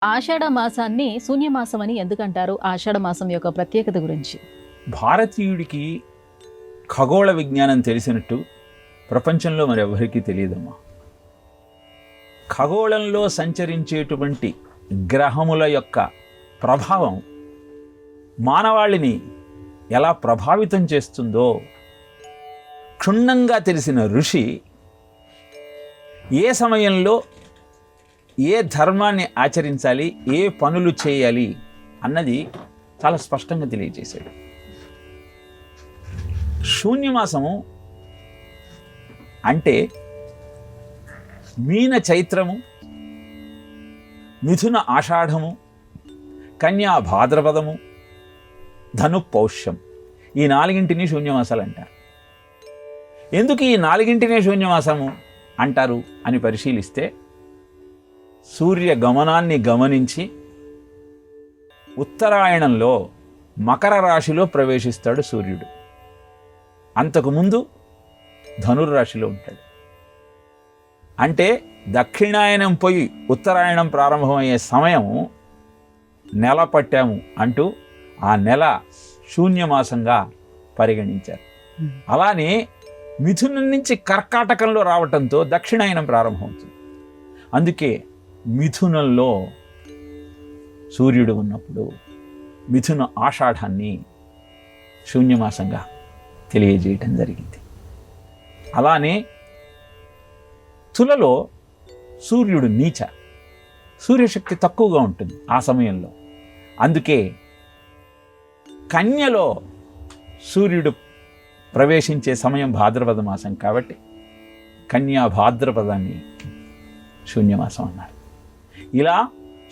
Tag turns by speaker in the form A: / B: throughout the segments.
A: ఆషాఢ మాసాన్ని శూన్యమాసం అని ఎందుకంటారు? ఆషాఢ మాసం యొక్క ప్రత్యేకత గురించి.
B: భారతీయుడికి ఖగోళ విజ్ఞానం తెలిసినట్టు ప్రపంచంలో మరెవరికీ తెలియదమ్మా. ఖగోళంలో సంచరించేటువంటి గ్రహముల యొక్క ప్రభావం మానవాళిని ఎలా ప్రభావితం చేస్తుందో క్షుణ్ణంగా తెలిసిన ఋషి ఏ సమయంలో ఏ ధర్మాన్ని ఆచరించాలి, ఏ పనులు చేయాలి అన్నది చాలా స్పష్టంగా తెలియజేశాడు. శూన్యమాసము అంటే మీన చైత్రము, మిథున ఆషాఢము, కన్యా భాద్రపదము, ధను పౌష్యం, ఈ నాలుగింటిని శూన్యమాసాలు అంటారు. ఎందుకు ఈ నాలుగింటినే శూన్యమాసము అంటారు అని పరిశీలిస్తే, సూర్య గమనాన్ని గమనించి ఉత్తరాయణంలో మకర రాశిలో ప్రవేశిస్తాడు సూర్యుడు. అంతకుముందు ధనుర్రాశిలో ఉంటాడు. అంటే దక్షిణాయనం పోయి ఉత్తరాయణం ప్రారంభమయ్యే సమయం నెల పట్టాము అంటూ ఆ నెల శూన్యమాసంగా పరిగణించారు. అలానే మిథునం నుంచి కర్కాటకంలో రావటంతో దక్షిణాయనం ప్రారంభమవుతుంది. అందుకే మిథునంలో సూర్యుడు ఉన్నప్పుడు మిథున ఆషాఢాన్ని శూన్యమాసంగా తెలియజేయటం జరిగింది. అలానే తులలో సూర్యుడు నీచ, సూర్యశక్తి తక్కువగా ఉంటుంది ఆ సమయంలో. అందుకే కన్యలో సూర్యుడు ప్రవేశించే సమయం భాద్రపద మాసం కాబట్టి కన్యా భాద్రపదాన్ని శూన్యమాసం అన్నారు. ఇలా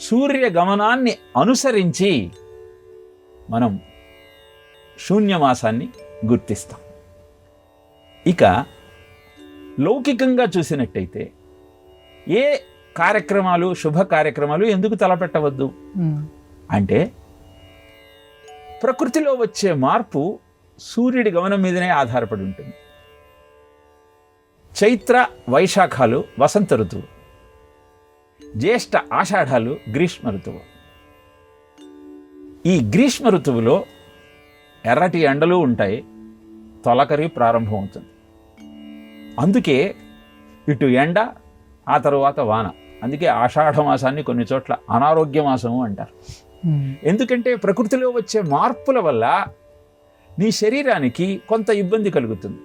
B: సూర్య గమనాన్ని అనుసరించి మనం శూన్యమాసాన్ని గుర్తిస్తాం. ఇక లౌకికంగా చూసినట్టయితే ఏ కార్యక్రమాలు, శుభ కార్యక్రమాలు ఎందుకు తలపెట్టవద్దు అంటే, ప్రకృతిలో వచ్చే మార్పు సూర్యుడి గమనం మీదనే ఆధారపడి ఉంటుంది. చైత్ర వైశాఖాలు వసంత ఋతువు, జ్యేష్ఠ ఆషాఢాలు గ్రీష్మ ఋతువు. ఈ గ్రీష్మ ఋతువులో ఎర్రటి ఎండలు ఉంటాయి, తొలకరి ప్రారంభమవుతుంది. అందుకే ఇటు ఎండ, ఆ తరువాత వాన. అందుకే ఆషాఢ మాసాన్ని కొన్ని చోట్ల అనారోగ్య మాసము అంటారు. ఎందుకంటే ప్రకృతిలో వచ్చే మార్పుల వల్ల నీ శరీరానికి కొంత ఇబ్బంది కలుగుతుంది.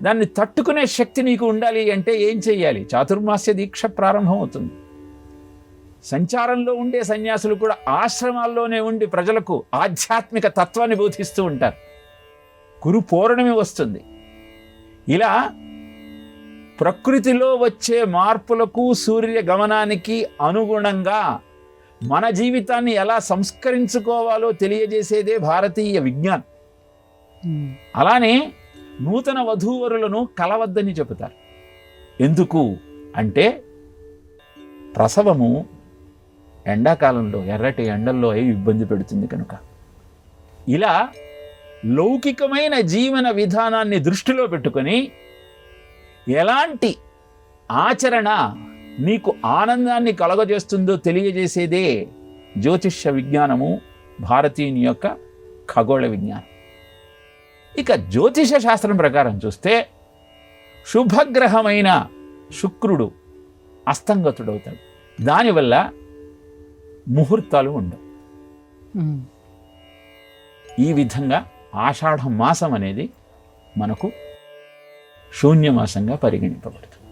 B: దాన్ని తట్టుకునే శక్తి నీకు ఉండాలి అంటే ఏం చెయ్యాలి? చాతుర్మాస్య దీక్ష ప్రారంభమవుతుంది. సంచారంలో ఉండే సన్యాసులు కూడా ఆశ్రమాల్లోనే ఉండి ప్రజలకు ఆధ్యాత్మిక తత్వాన్ని బోధిస్తూ ఉంటారు. గురు పౌర్ణమి వస్తుంది. ఇలా ప్రకృతిలో వచ్చే మార్పులకు, సూర్య గమనానికి అనుగుణంగా మన జీవితాన్ని ఎలా సంస్కరించుకోవాలో తెలియజేసేదే భారతీయ విజ్ఞానం. అలానే నూతన వధూవరులను కలవద్దని చెబుతారు. ఎందుకు అంటే, ప్రసవము ఎండాకాలంలో ఎర్రటి ఎండల్లో ఇబ్బంది పెడుతుంది కనుక. ఇలా లౌకికమైన జీవన విధానాన్ని దృష్టిలో పెట్టుకొని ఎలాంటి ఆచరణ నీకు ఆనందాన్ని కలగజేస్తుందో తెలియజేసేదే జ్యోతిష్య విజ్ఞానము, భారతీయుని యొక్క ఖగోళ విజ్ఞానం. ఇక జ్యోతిష శాస్త్రం ప్రకారం చూస్తే, శుభగ్రహమైన శుక్రుడు అస్తంగతుడవుతాడు. దానివల్ల ముహూర్తాలు ఉండవు. ఈ విధంగా ఆషాఢ మాసం అనేది మనకు శూన్యమాసంగా పరిగణింపబడుతుంది.